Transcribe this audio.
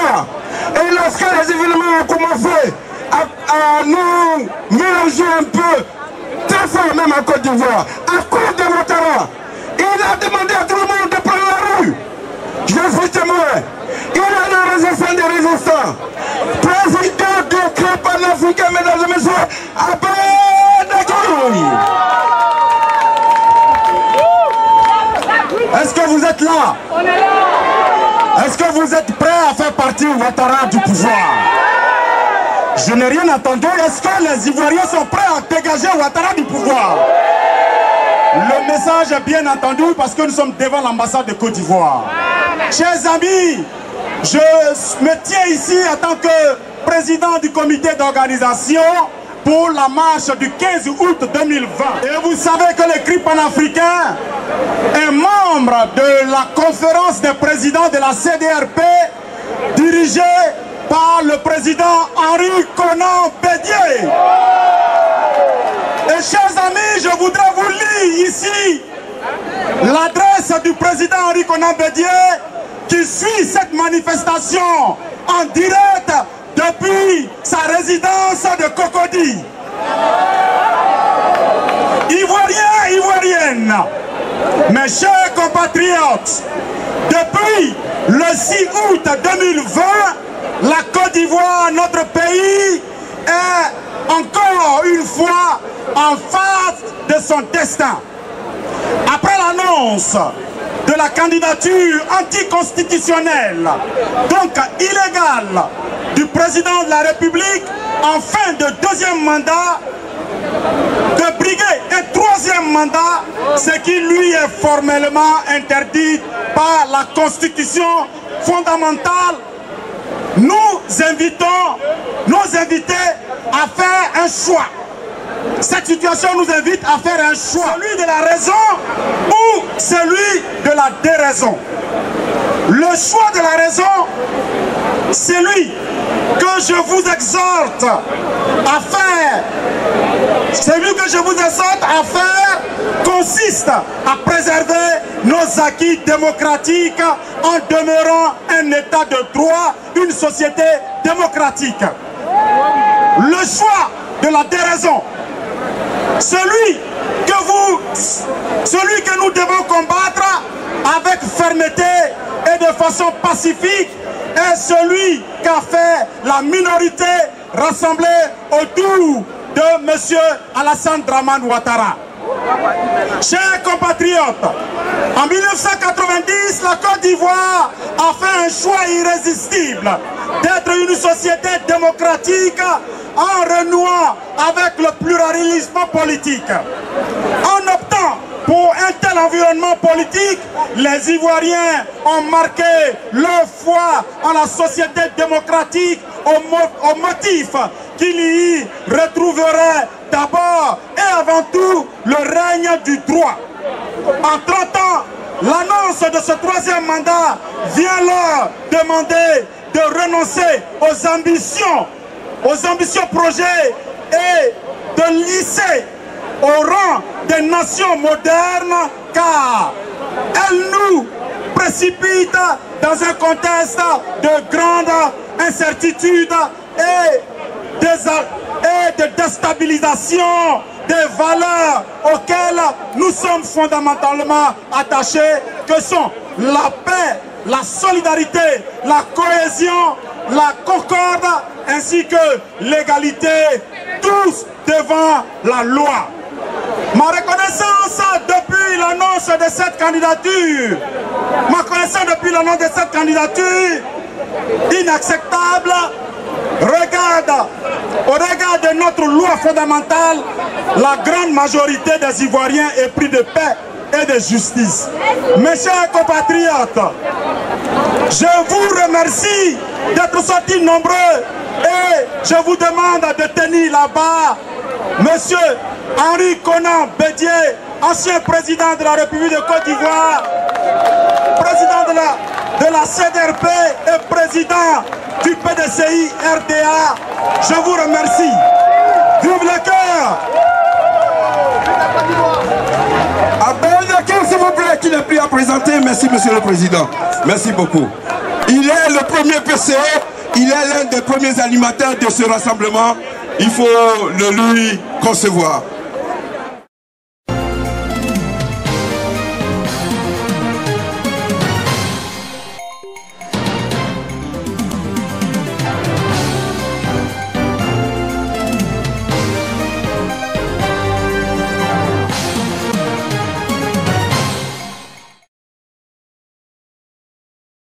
d'Ivoire. Et lorsque les événements ont commencé à nous mélanger un peu, très fort même en Côte d'Ivoire, à cause de Ouattara, il a demandé à tout le monde de prendre la rue. Je suis témoin. Il a la résistance des résistants. Président du club panafricain, mesdames et messieurs, Abedakouroui. Est-ce que vous êtes là? On est là. Est-ce que vous êtes prêts à faire partie Ouattara du pouvoir? Je n'ai rien entendu. Est-ce que les Ivoiriens sont prêts à dégager Ouattara du pouvoir? Le message est bien entendu parce que nous sommes devant l'ambassade de Côte d'Ivoire. Chers amis, je me tiens ici en tant que président du comité d'organisation pour la marche du 15 août 2020. Et vous savez que le CRI panafricain est membre de la conférence des présidents de la CDRP dirigée par le président Henri Konan Bédié. Et chers amis, je voudrais vous lire ici l'adresse du président Henri Konan Bédié qui suit cette manifestation en direct depuis sa résidence de Cocody. Ivoiriens, Ivoiriennes, mes chers compatriotes, depuis le 6 août 2020, la Côte d'Ivoire, notre pays, est encore une fois en face de son destin. Après l'annonce de la candidature anticonstitutionnelle, donc illégale, du président de la République en fin de deuxième mandat, de briguer un troisième mandat, ce qui lui est formellement interdit par la Constitution fondamentale. Nous invitons nos invités à faire un choix. Cette situation nous invite à faire un choix. Celui de la raison ou celui de la déraison. Le choix de la raison, celui que je vous exhorte à faire, celui que je vous exhorte à faire consiste à préserver nos acquis démocratiques en demeurant un état de droit, une société démocratique. Le choix de la déraison, celui que nous devons combattre avec fermeté et de façon pacifique, est celui qu'a fait la minorité rassemblée autour de M. Alassane Dramane Ouattara. Chers compatriotes, en 1990, la Côte d'Ivoire a fait un choix irrésistible d'être une société démocratique en renouant avec le pluralisme politique. En optant pour un tel environnement politique, les Ivoiriens ont marqué leur foi en la société démocratique au motif qu'il y retrouverait d'abord et avant tout le règne du droit. En 30 ans, l'annonce de ce troisième mandat vient leur demander de renoncer aux ambitieux projets et de lisser au rang des nations modernes, car elles nous précipitent dans un contexte de grande incertitude et de déstabilisation des valeurs auxquelles nous sommes fondamentalement attachés, que sont la paix, la solidarité, la cohésion, la concorde, ainsi que l'égalité, tous devant la loi. Ma reconnaissance depuis l'annonce de cette candidature, inacceptable, au regard de notre loi fondamentale, la grande majorité des Ivoiriens est pris de paix et de justice. Mes chers compatriotes, je vous remercie d'être sortis nombreux et je vous demande de tenir là-bas Monsieur Henri Konan Bédié, ancien président de la République de Côte d'Ivoire, président de la CDRP et président du PDCI RDA. Je vous remercie. Vive le cœur. Abedakouroui, s'il vous plaît, qui n'est plus à présenter. Merci, Monsieur le Président. Merci beaucoup. Il est le premier PCO, il est l'un des premiers animateurs de ce rassemblement. Il faut le lui concevoir.